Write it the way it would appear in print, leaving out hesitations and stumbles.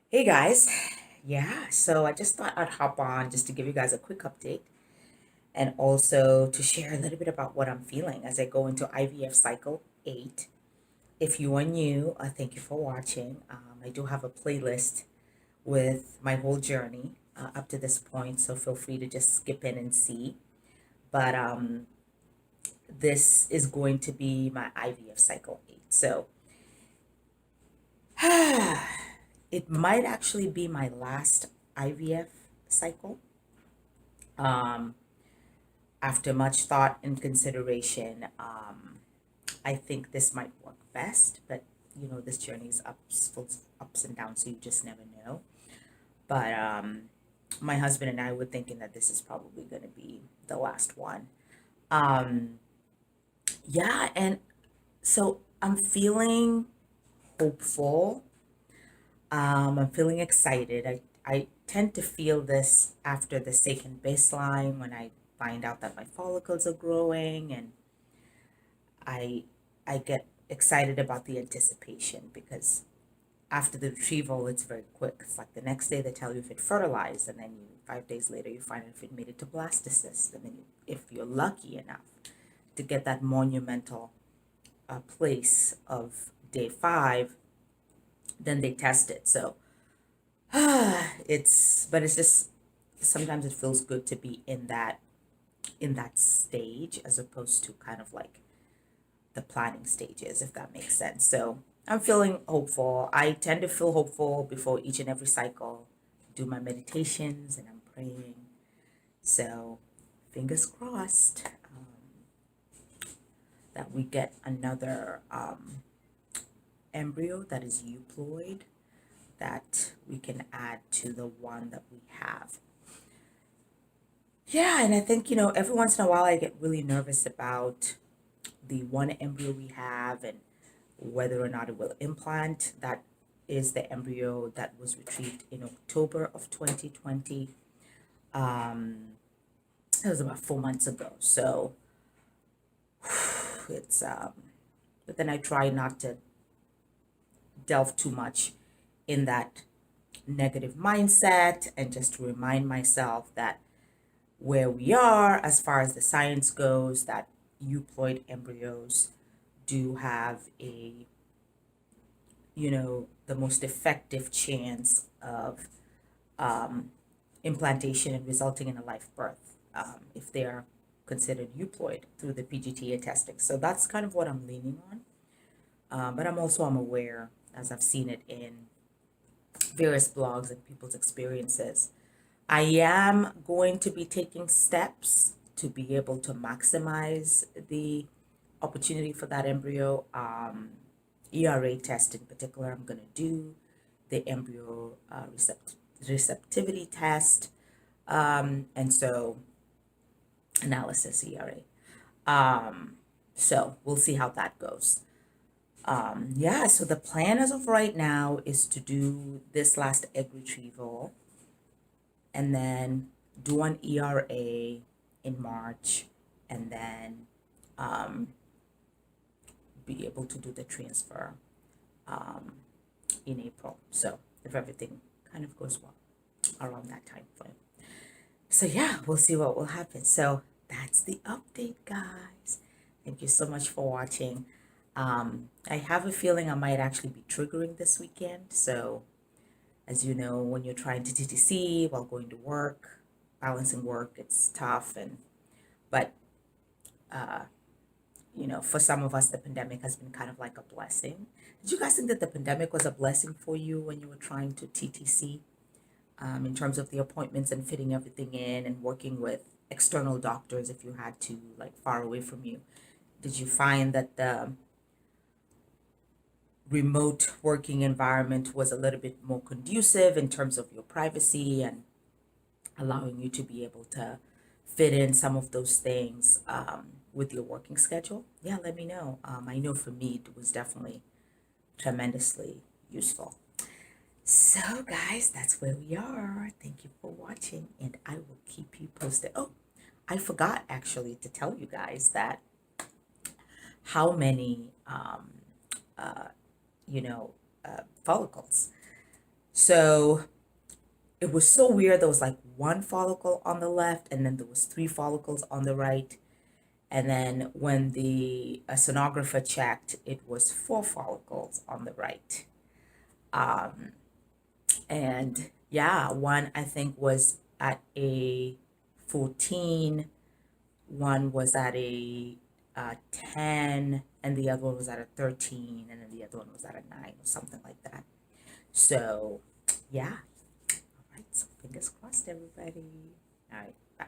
Hey guys, yeah, so I just thought I'd hop on just to give you guys a quick update and also to share a little bit about what I'm feeling as I go into IVF cycle 8. If you are new, thank you for watching. I do have a playlist with my whole journey up to this point, so feel free to just skip in and see. But this is going to be my IVF cycle 8. So it might actually be my last IVF cycle. Um, After much thought and consideration, I think this might work best. But this journey is ups and downs, so you just never know. But my husband and I were thinking that this is probably going to be the last one. Um, yeah, and so I'm feeling hopeful. I'm feeling excited. I tend to feel this after the second baseline when I find out that my follicles are growing, and I I get excited about the anticipation because after the retrieval it's very quick. It's like the next day they tell you if it fertilized, and then 5 days later you find out if it made it to blastocyst, and then if you're lucky enough to get that monumental place of day 5, then they test it. So it's just sometimes it feels good to be in that stage as opposed to kind of like the planning stages, if that makes sense. So I'm feeling hopeful. I tend to feel hopeful before each and every cycle. Do my meditations and I'm praying. So fingers crossed that we get another embryo that is euploid that we can add to the one that we have. Yeah, and I think, every once in a while I get really nervous about the one embryo we have and whether or not it will implant. That is the embryo that was retrieved in October of 2020. Um, it was about 4 months ago. So it's, but then I try not to delve too much in that negative mindset and just to remind myself that where we are as far as the science goes, that euploid embryos do have the most effective chance of um, implantation and resulting in a live birth if they are considered euploid through the PGTA testing. So that's kind of what I'm leaning on. But I'm aware, as I've seen it in various blogs and people's experiences, I am going to be taking steps to be able to maximize the opportunity for that embryo. ERA test in particular, I'm going to do the embryo receptivity test, and so analysis ERA. So we'll see how that goes. Yeah, so the plan as of right now is to do this last egg retrieval and then do an ERA in March, and then um, be able to do the transfer um, in April. So if everything kind of goes well around that time frame. So yeah, we'll see what will happen. So that's the update, guys. Thank you so much for watching. I have a feeling I might actually be triggering this weekend. So as you know, when you're trying to TTC while going to work, balancing work, it's tough. But uh, for some of us, the pandemic has been kind of like a blessing. Did you guys think that the pandemic was a blessing for you when you were trying to TTC, in terms of the appointments and fitting everything in and working with external doctors if you had to, like far away from you? Did you find that the remote working environment was a little bit more conducive in terms of your privacy and allowing you to be able to fit in some of those things with your working schedule? Yeah, let me know. I know for me, it was definitely tremendously useful. So, guys, that's where we are. Thank you for watching, and I will keep you posted. Oh, I forgot actually to tell you guys that how many, uh, follicles. So it was so weird. There was like one follicle on the left, and then there was three follicles on the right. And then when the sonographer checked, it was four follicles on the right. Um, and yeah, one I think was at a 14, one was at a 10, and the other one was at a 13, and then the other one was at a 9 or something like that. So, yeah. All right, so fingers crossed, everybody. All right, bye.